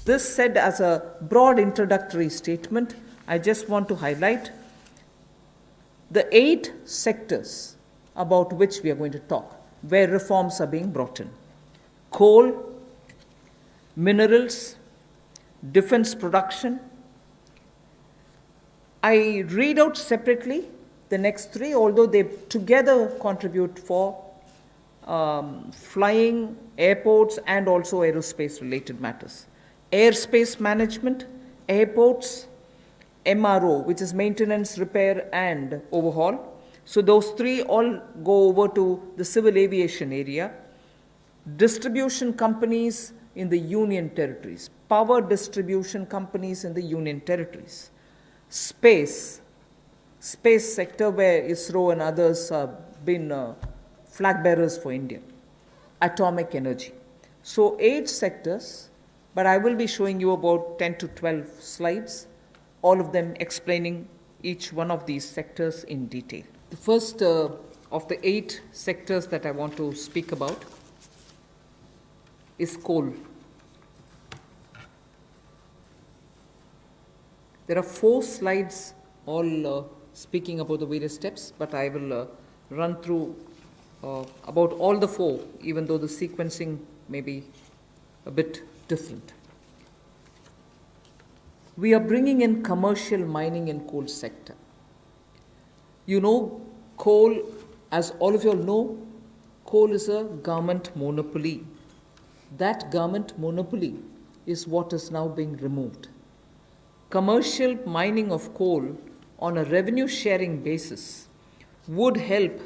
This said as a broad introductory statement, I just want to highlight the 8 sectors about which we are going to talk, where reforms are being brought in. Coal, minerals, defense production. I read out separately the next 3, although they together contribute for flying, airports, and also aerospace-related matters. Airspace management, airports, MRO, which is maintenance, repair, and overhaul. So those 3 all go over to the civil aviation area. Distribution companies in the union territories, power distribution companies in the union territories. Space sector, where ISRO and others have been flag bearers for India. Atomic energy. So 8 sectors, but I will be showing you about 10 to 12 slides, all of them explaining each one of these sectors in detail. The first of the 8 sectors that I want to speak about is coal. There are 4 slides all speaking about the various steps, but I will run through about all the 4, even though the sequencing may be a bit different. We are bringing in commercial mining in coal sector. You know, coal, as all of you all know, coal is a government monopoly. That government monopoly is what is now being removed. Commercial mining of coal on a revenue sharing basis would help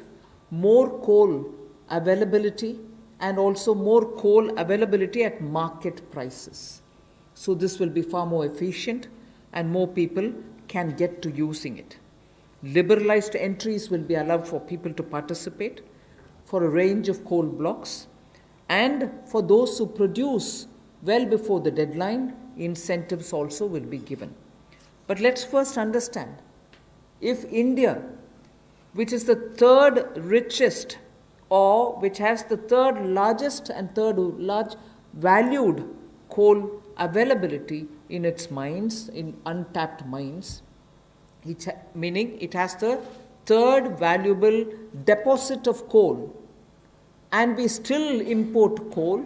more coal availability and also more coal availability at market prices. So this will be far more efficient and more people can get to using it. Liberalized entries will be allowed for people to participate for a range of coal blocks, and for those who produce well before the deadline, incentives also will be given. But let's first understand, if India, which is the 3rd richest or which has the 3rd largest and 3rd large valued coal availability in its mines, in untapped mines, meaning it has the 3rd valuable deposit of coal, and we still import coal,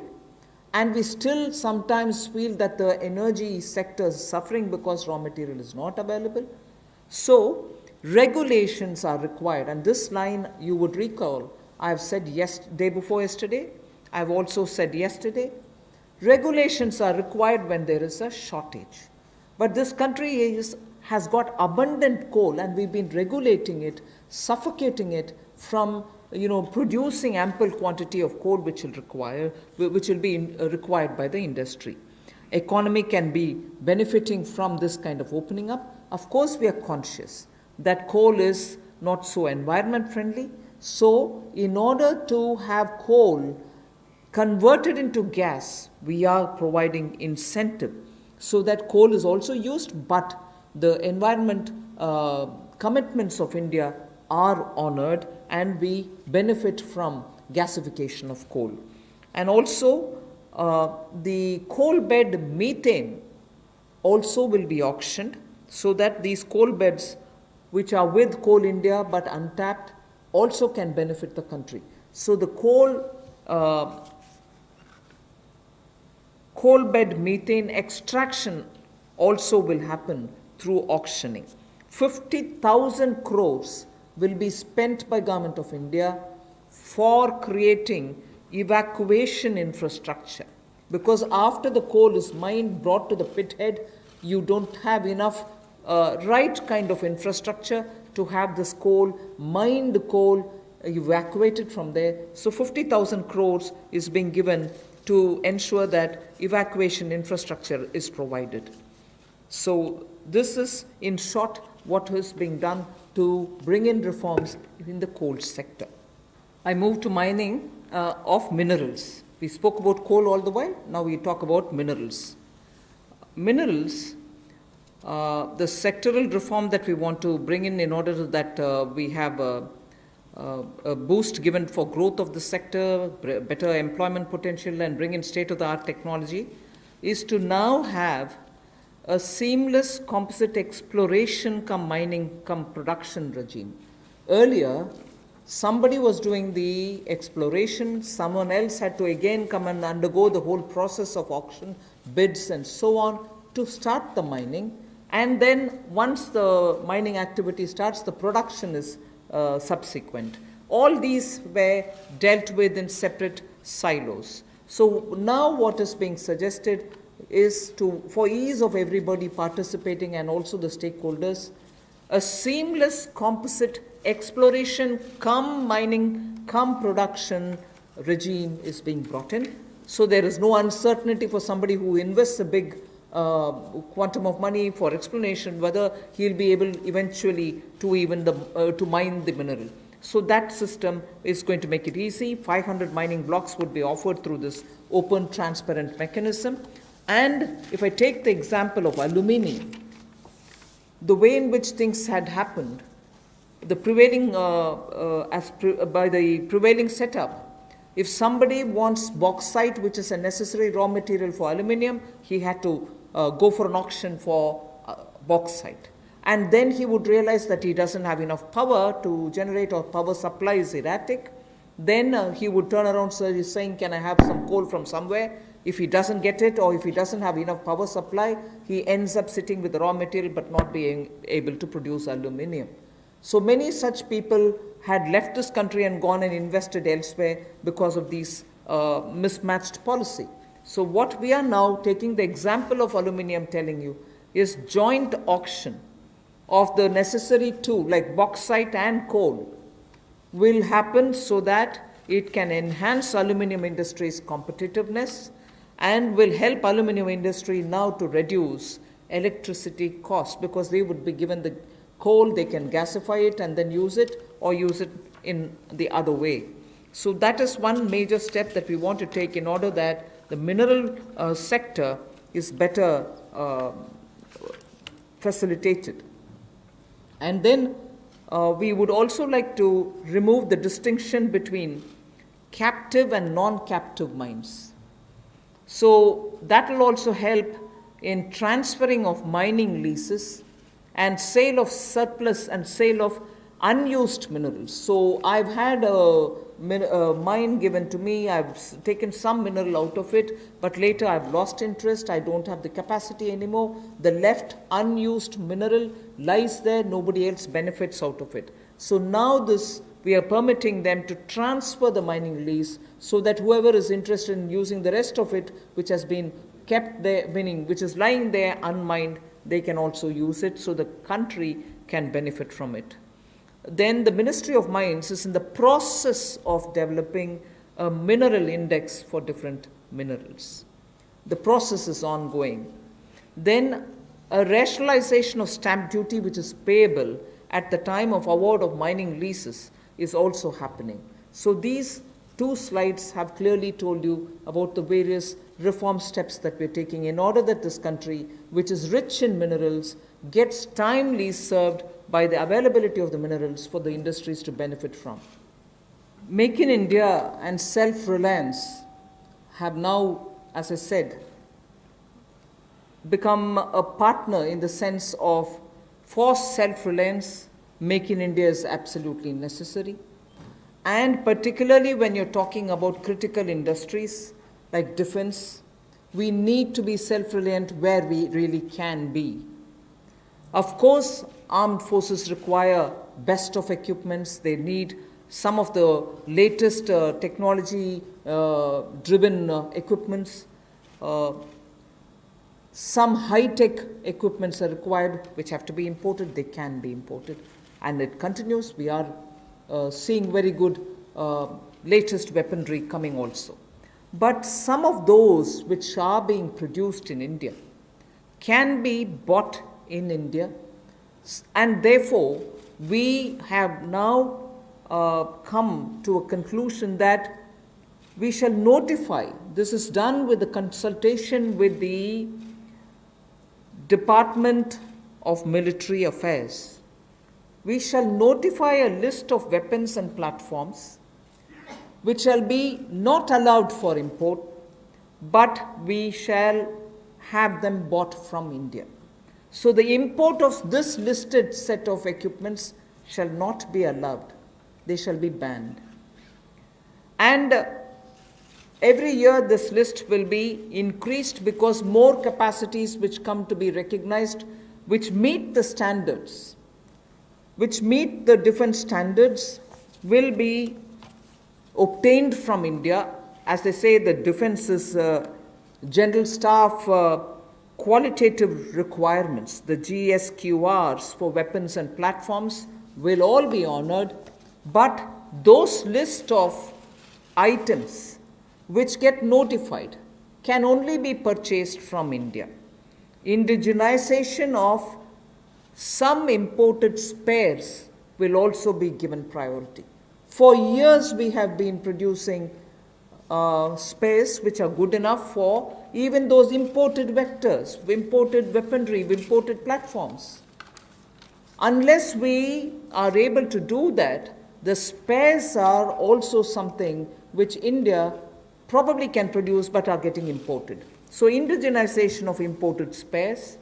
and we still sometimes feel that the energy sector is suffering because raw material is not available. So regulations are required, and this line you would recall I have said day before yesterday, I have also said yesterday, regulations are required when there is a shortage. But this country has got abundant coal, and we've been regulating it, suffocating it from producing ample quantity of coal which will be required by the industry. Economy can be benefiting from this kind of opening up. Of course, we are conscious that coal is not so environment friendly. So in order to have coal converted into gas, we are providing incentive so that coal is also used, but the environment commitments of India are honored, and we benefit from gasification of coal. And also the coal bed methane also will be auctioned, so that these coal beds which are with Coal India but untapped also can benefit the country. So the coal bed methane extraction also will happen through auctioning. 50,000 crores will be spent by Government of India for creating evacuation infrastructure, because after the coal is mined, brought to the pit head, you don't have enough right kind of infrastructure to have this mined coal evacuated from there. So 50,000 crores is being given to ensure that evacuation infrastructure is provided. So this is, in short, what is being done to bring in reforms in the coal sector. I move to mining of minerals. We spoke about coal all the while, now we talk about minerals. Minerals, the sectoral reform that we want to bring in order that we have a boost given for growth of the sector, better employment potential, and bring in state-of-the-art technology, is to now have a seamless composite exploration come mining come production regime. Earlier, somebody was doing the exploration, someone else had to again come and undergo the whole process of auction, bids and so on to start the mining. And then once the mining activity starts, the production is subsequent. All these were dealt with in separate silos. So now what is being suggested is to, for ease of everybody participating and also the stakeholders, a seamless composite exploration come mining come production regime is being brought in. So there is no uncertainty for somebody who invests a big quantum of money for exploration whether he'll be able eventually to even to mine the mineral. So that system is going to make it easy. 500 mining blocks would be offered through this open, transparent mechanism. And if I take the example of aluminium, the way in which things had happened, the prevailing by the prevailing setup, if somebody wants bauxite, which is a necessary raw material for aluminium, he had to go for an auction for bauxite. And then he would realize that he doesn't have enough power to generate, or power supply is erratic. Then he would turn around saying, can I have some coal from somewhere? If he doesn't get it, or if he doesn't have enough power supply, he ends up sitting with the raw material but not being able to produce aluminium. So many such people had left this country and gone and invested elsewhere because of these mismatched policy. So what we are now taking the example of aluminium telling you is joint auction of the necessary two, like bauxite and coal, will happen so that it can enhance aluminium industry's competitiveness and will help aluminium industry now to reduce electricity costs, because they would be given the coal, they can gasify it and then use it, or use it in the other way. So that is one major step that we want to take in order that the mineral sector is better facilitated. And then we would also like to remove the distinction between captive and non-captive mines. So that will also help in transferring of mining leases and sale of surplus and sale of unused minerals. So I've had a mine given to me, I've taken some mineral out of it, but later I've lost interest, I don't have the capacity anymore. The left unused mineral lies there, nobody else benefits out of it. So now we are permitting them to transfer the mining lease so that whoever is interested in using the rest of it, which has been kept there, meaning which is lying there unmined, they can also use it, so the country can benefit from it. Then the Ministry of Mines is in the process of developing a mineral index for different minerals. The process is ongoing. Then a rationalization of stamp duty, which is payable at the time of award of mining leases, is also happening. So these two slides have clearly told you about the various reform steps that we're taking in order that this country, which is rich in minerals, gets timely served by the availability of the minerals for the industries to benefit from. Make in India and self-reliance have now, as I said, become a partner in the sense of, for self-reliance, Make in India is absolutely necessary. And particularly when you're talking about critical industries like defense, we need to be self-reliant where we really can be. Of course, armed forces require best of equipments. They need some of the latest technology-driven equipments. Some high-tech equipments are required, which have to be imported. They can be imported. And it continues. We are seeing very good latest weaponry coming also. But some of those which are being produced in India can be bought in India, and therefore we have now come to a conclusion that we shall notify. This is done with the consultation with the Department of Military Affairs. We shall notify a list of weapons and platforms which shall be not allowed for import, but we shall have them bought from India. So the import of this listed set of equipments shall not be allowed. They shall be banned. And every year this list will be increased because more capacities which come to be recognized, which meet the standards, which meet the defense standards, will be obtained from India. As they say, the defense is general staff qualitative requirements, the GSQRs for weapons and platforms will all be honored, but those list of items which get notified can only be purchased from India. Indigenization of some imported spares will also be given priority. For years we have been producing spares which are good enough for even those imported vectors, imported weaponry, imported platforms. Unless we are able to do that, the spares are also something which India probably can produce but are getting imported. So indigenization of imported spares.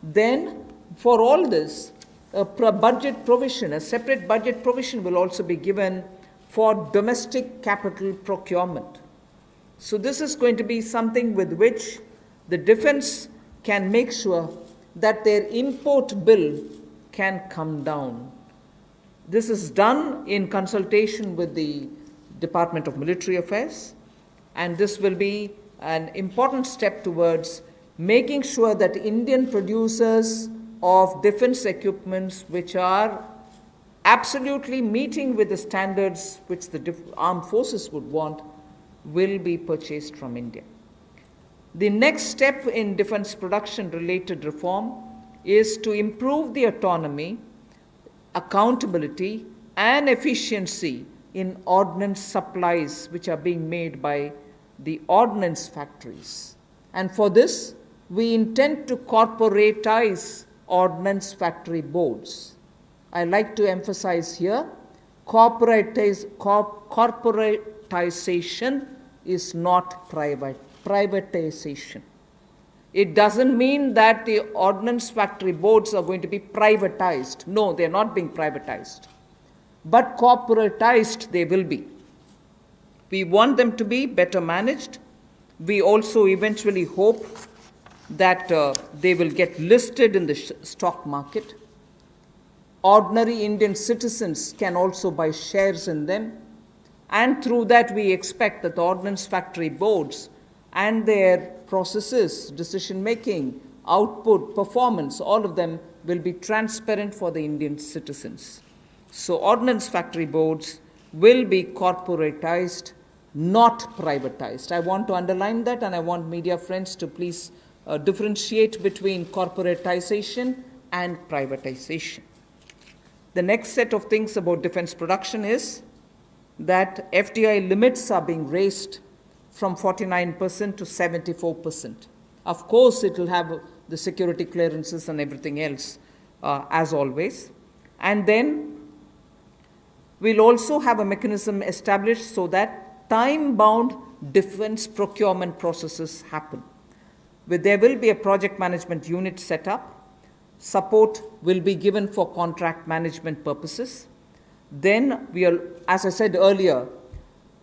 Then for all this, a budget provision, a separate budget provision will also be given for domestic capital procurement. So this is going to be something with which the defense can make sure that their import bill can come down. This is done in consultation with the Department of Military Affairs, and this will be an important step towards making sure that Indian producers of defense equipments which are absolutely meeting with the standards which the armed forces would want will be purchased from India. The next step in defense production related reform is to improve the autonomy, accountability and efficiency in ordnance supplies which are being made by the ordnance factories. And for this, we intend to corporatize ordnance factory boards. I like to emphasize here, corporatization is not privatization. It doesn't mean that the ordnance factory boards are going to be privatized. No, they're not being privatized. But corporatized they will be. We want them to be better managed. We also eventually hope that they will get listed in the stock market. Ordinary Indian citizens can also buy shares in them. And through that, we expect that the ordnance factory boards and their processes, decision-making, output, performance, all of them will be transparent for the Indian citizens. So ordnance factory boards will be corporatized, not privatized. I want to underline that, and I want media friends to please differentiate between corporatization and privatization. The next set of things about defense production is that FDI limits are being raised from 49% to 74%. Of course, it will have the security clearances and everything else as always. And then we'll also have a mechanism established so that time-bound defense procurement processes happen. There will be a project management unit set up. Support will be given for contract management purposes. Then as I said earlier,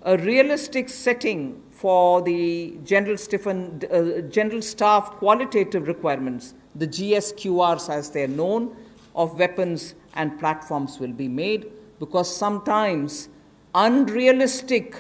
a realistic setting for the general staff qualitative requirements, the GSQRs as they're known, of weapons and platforms will be made, because sometimes unrealistic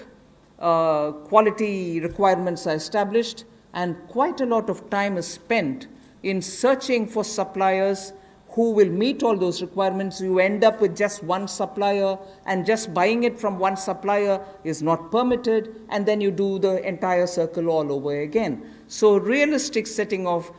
quality requirements are established and quite a lot of time is spent in searching for suppliers who will meet all those requirements. You end up with just one supplier, and just buying it from one supplier is not permitted, and then you do the entire circle all over again. So realistic setting of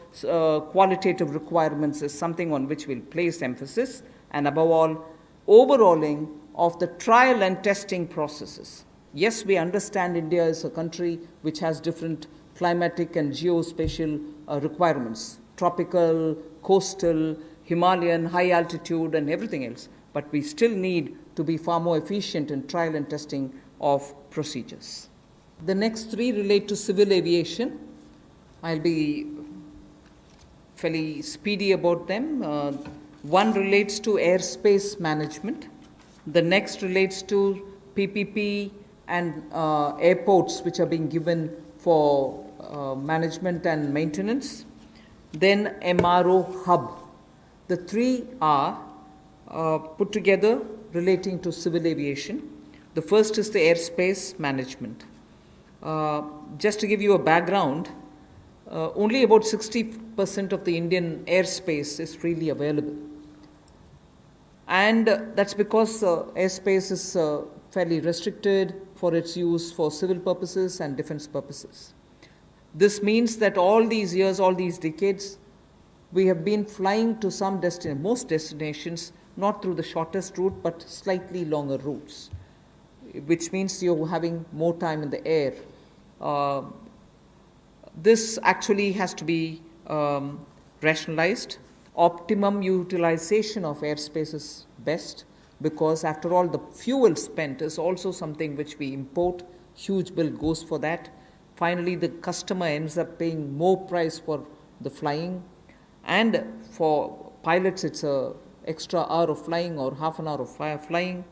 qualitative requirements is something on which we'll place emphasis, and above all, overhauling of the trial and testing processes. Yes, we understand India is a country which has different climatic and geospatial requirements, tropical, coastal, Himalayan, high altitude and everything else, but we still need to be far more efficient in trial and testing of procedures. The next three relate to civil aviation. I'll be fairly speedy about them. One relates to airspace management. The next relates to PPP and airports which are being given for management and maintenance. Then MRO hub. The three are put together relating to civil aviation. The first is the airspace management. Just to give you a background, only about 60% of the Indian airspace is freely available. And that's because airspace is fairly restricted for its use for civil purposes and defense purposes. This means that all these years, all these decades, we have been flying to some most destinations, not through the shortest route, but slightly longer routes, which means you're having more time in the air. This actually has to be rationalized. Optimum utilization of airspace is best, because after all, the fuel spent is also something which we import. Huge bill goes for that. Finally, the customer ends up paying more price for the flying, and for pilots it's a extra hour of flying or half an hour of flying.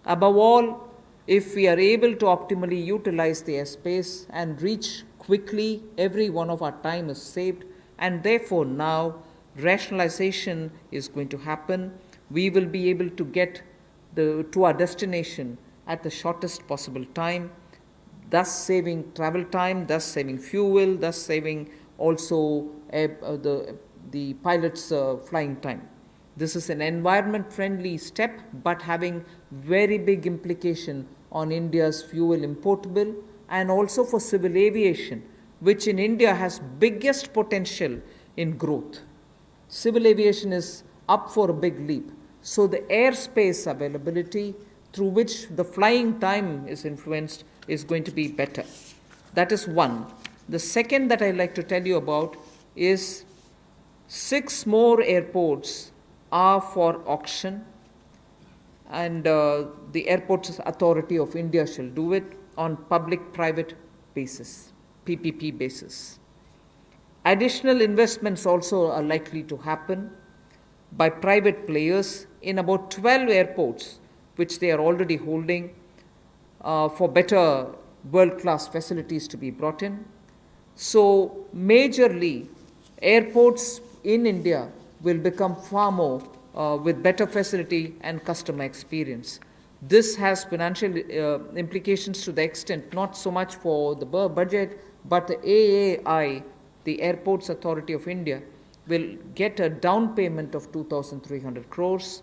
Above all, if we are able to optimally utilize the airspace and reach quickly, every one of our time is saved, and therefore now rationalization is going to happen. We will be able to get to our destination at the shortest possible time, thus saving travel time, thus saving fuel, thus saving also the pilot's flying time. This is an environment-friendly step, but having very big implication on India's fuel importable and also for civil aviation, which in India has biggest potential in growth. Civil aviation is up for a big leap. So the airspace availability through which the flying time is influenced is going to be better. That is one. The second that I'd like to tell you about is 6 more airports are for auction, and the Airports Authority of India shall do it on public-private basis, PPP basis. Additional investments also are likely to happen by private players in about 12 airports, which they are already holding, for better world-class facilities to be brought in. So majorly, airports in India will become far more with better facility and customer experience. This has financial implications to the extent not so much for the budget, but the AAI, the Airports Authority of India, will get a down payment of 2,300 crores,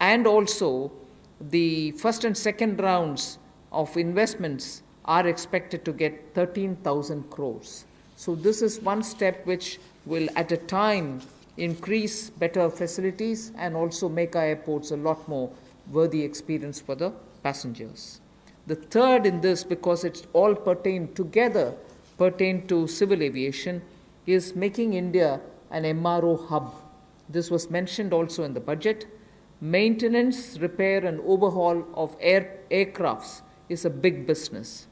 and also the first and second rounds of investments are expected to get 13,000 crores. So this is one step which will at a time increase better facilities and also make our airports a lot more worthy experience for the passengers. The third in this, because it's all pertain to civil aviation, is making India an MRO hub. This was mentioned also in the budget. Maintenance, repair and overhaul of aircrafts is a big business.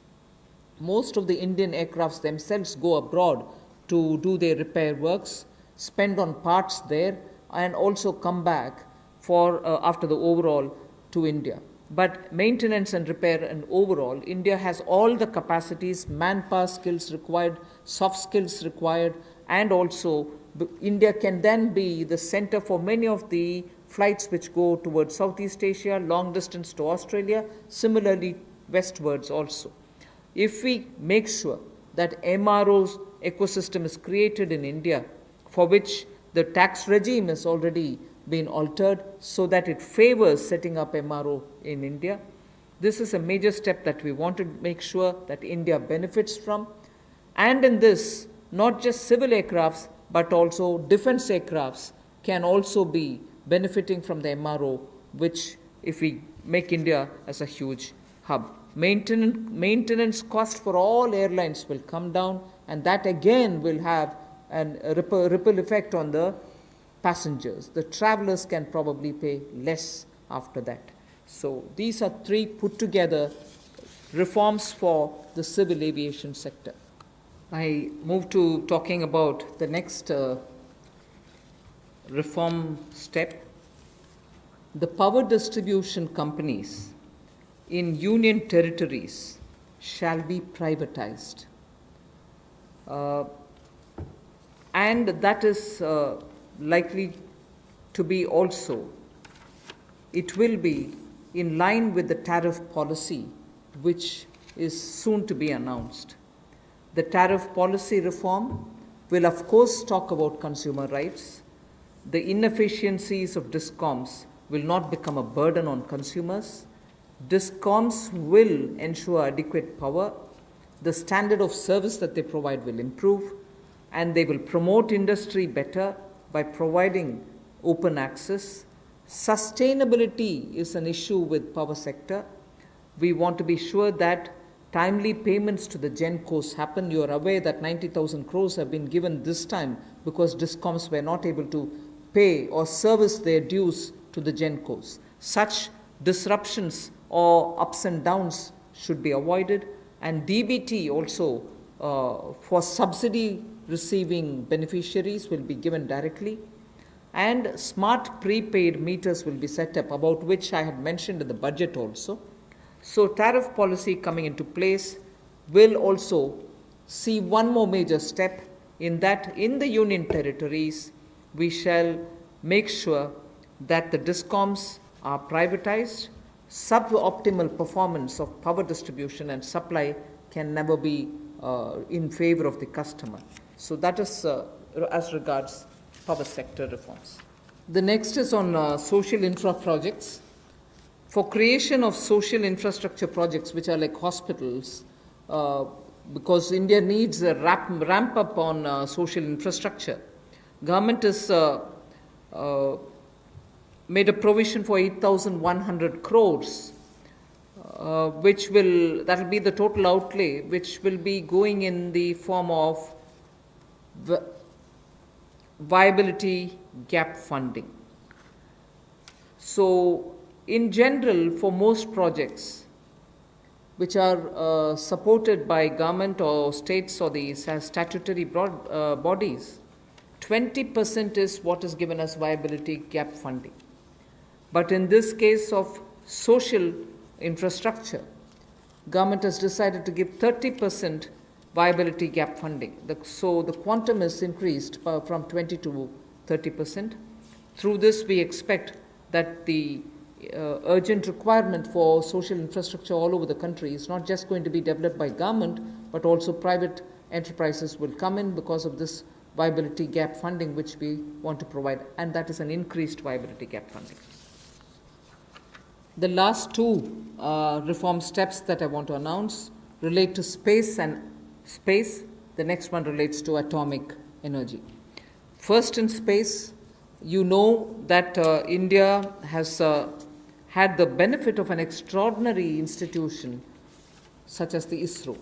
Most of the Indian aircrafts themselves go abroad to do their repair works, spend on parts there, and also come back for after the overhaul to India. But maintenance and repair and overall, India has all the capacities, manpower skills required, soft skills required, and also India can then be the center for many of the flights which go towards Southeast Asia, long distance to Australia, similarly westwards also. If we make sure that MRO's ecosystem is created in India, for which the tax regime has already been altered so that it favors setting up MRO in India, this is a major step that we want to make sure that India benefits from. And in this, not just civil aircrafts, but also defense aircrafts can also be benefiting from the MRO, which if we make India as a huge hub. Maintenance cost for all airlines will come down, and that again will have a ripple effect on the passengers. The travelers can probably pay less after that. So these are 3 put together reforms for the civil aviation sector. I move to talking about the next reform step. The power distribution companies in union territories shall be privatized. And that is likely to be also, it will be in line with the tariff policy which is soon to be announced. The tariff policy reform will of course talk about consumer rights. The inefficiencies of DISCOMs will not become a burden on consumers. DISCOMs will ensure adequate power. The standard of service that they provide will improve, and they will promote industry better by providing open access. Sustainability is an issue with power sector. We want to be sure that timely payments to the GenCos happen. You are aware that 90,000 crores have been given this time because DISCOMs were not able to pay or service their dues to the GenCos. Such disruptions or ups and downs should be avoided, and DBT also for subsidy receiving beneficiaries will be given directly, and smart prepaid meters will be set up, about which I had mentioned in the budget also. So tariff policy coming into place will also see one more major step, in that in the union territories we shall make sure that the DISCOMs are privatized. Suboptimal performance of power distribution and supply can never be in favor of the customer. So that is as regards power sector reforms. The next is on social infra projects. For creation of social infrastructure projects, which are like hospitals, because India needs a ramp up on social infrastructure, government has made a provision for 8,100 crores, which will, that will be the total outlay, which will be going in the form of viability gap funding. So in general, for most projects which are supported by government or states or the statutory bodies, 20% is what is given as viability gap funding. But in this case of social infrastructure, government has decided to give 30% viability gap funding. So the quantum is increased from 20 to 30%. Through this, we expect that the urgent requirement for social infrastructure all over the country is not just going to be developed by government, but also private enterprises will come in because of this viability gap funding which we want to provide, and that is an increased viability gap funding. The last two reform steps that I want to announce relate to space and space. The next one relates to atomic energy. First, in space, you know that India has had the benefit of an extraordinary institution such as the ISRO.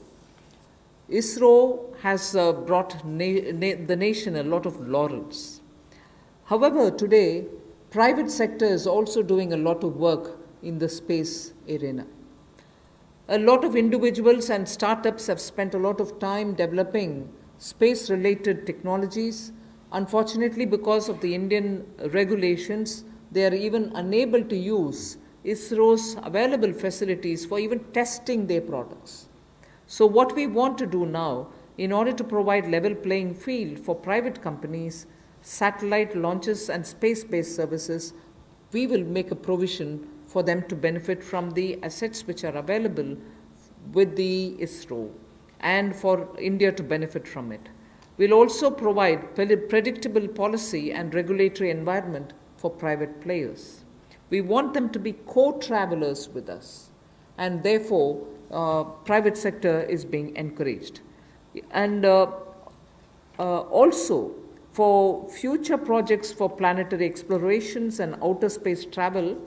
ISRO has brought the nation a lot of laurels. However, today, private sector is also doing a lot of work in the space arena. A lot of individuals and startups have spent a lot of time developing space-related technologies. Unfortunately, because of the Indian regulations, they are even unable to use ISRO's available facilities for even testing their products. So what we want to do now, in order to provide level playing field for private companies, satellite launches and space-based services, we will make a provision for them to benefit from the assets which are available with the ISRO, and for India to benefit from it. We'll also provide predictable policy and regulatory environment for private players. We want them to be co-travelers with us, and therefore private sector is being encouraged. And also for future projects for planetary explorations and outer space travel,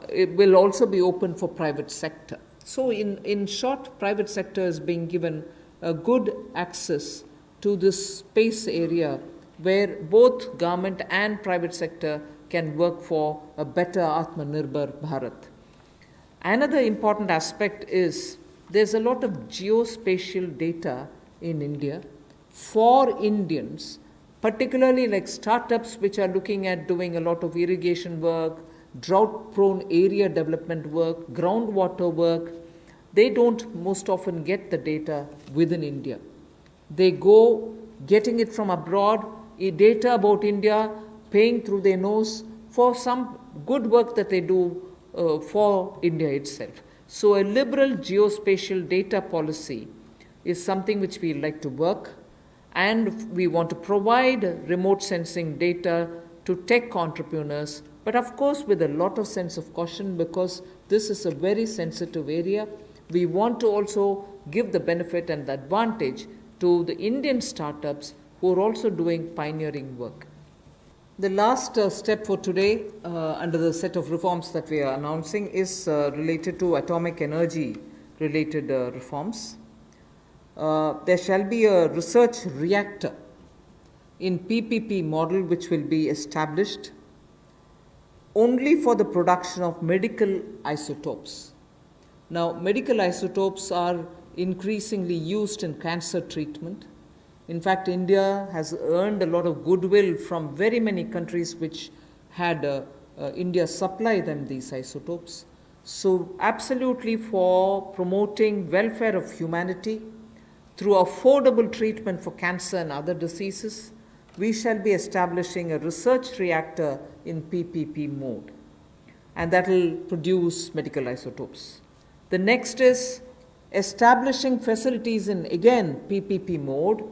it will also be open for private sector. So in short, private sector is being given a good access to this space area where both government and private sector can work for a better Atmanirbhar Bharat. Another important aspect is there's a lot of geospatial data in India for Indians particularly like startups which are looking at doing a lot of irrigation work, drought-prone area development work, groundwater work. They don't most often get the data within India. They go getting it from abroad, data about India, paying through their nose for some good work that they do for India itself. So a liberal geospatial data policy is something which we like to work, and we want to provide remote sensing data to tech entrepreneurs, but of course with a lot of sense of caution, because this is a very sensitive area. We want to also give the benefit and the advantage to the Indian startups who are also doing pioneering work. The last step for today under the set of reforms that we are announcing is related to atomic energy related reforms. There shall be a research reactor in PPP model which will be established only for the production of medical isotopes. Now, medical isotopes are increasingly used in cancer treatment. In fact, India has earned a lot of goodwill from very many countries which had India supply them these isotopes. So, absolutely for promoting welfare of humanity through affordable treatment for cancer and other diseases, we shall be establishing a research reactor in PPP mode, and that will produce medical isotopes. The next is establishing facilities in, again, PPP mode.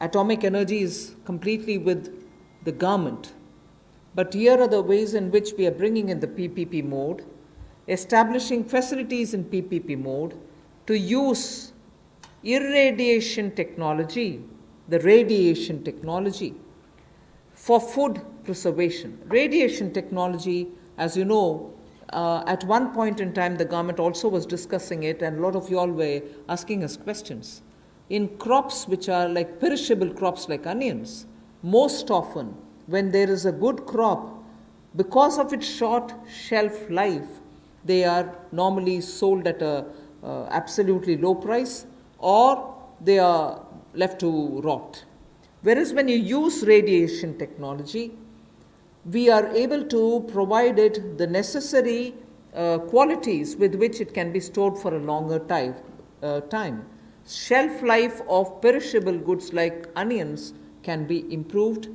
Atomic energy is completely with the government, but here are the ways in which we are bringing in the PPP mode, establishing facilities in PPP mode to use irradiation technology, the radiation technology, for food preservation. Radiation technology, as you know, at one point in time the government also was discussing it, and a lot of you all were asking us questions. In crops which are like perishable crops like onions, most often when there is a good crop, because of its short shelf life, they are normally sold at a absolutely low price, or they are left to rot. Whereas when you use radiation technology, we are able to provide it the necessary qualities with which it can be stored for a longer time. Shelf life of perishable goods like onions can be improved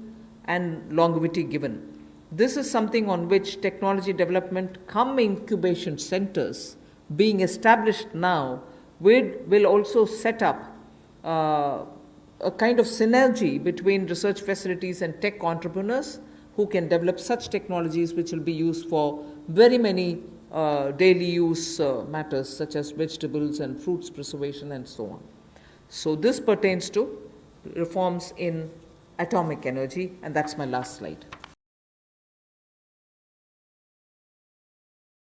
and longevity given. This is something on which technology development cum incubation centers being established now will also set up a kind of synergy between research facilities and tech entrepreneurs who can develop such technologies which will be used for very many daily use matters such as vegetables and fruits preservation and so on. So this pertains to reforms in atomic energy, and that's my last slide.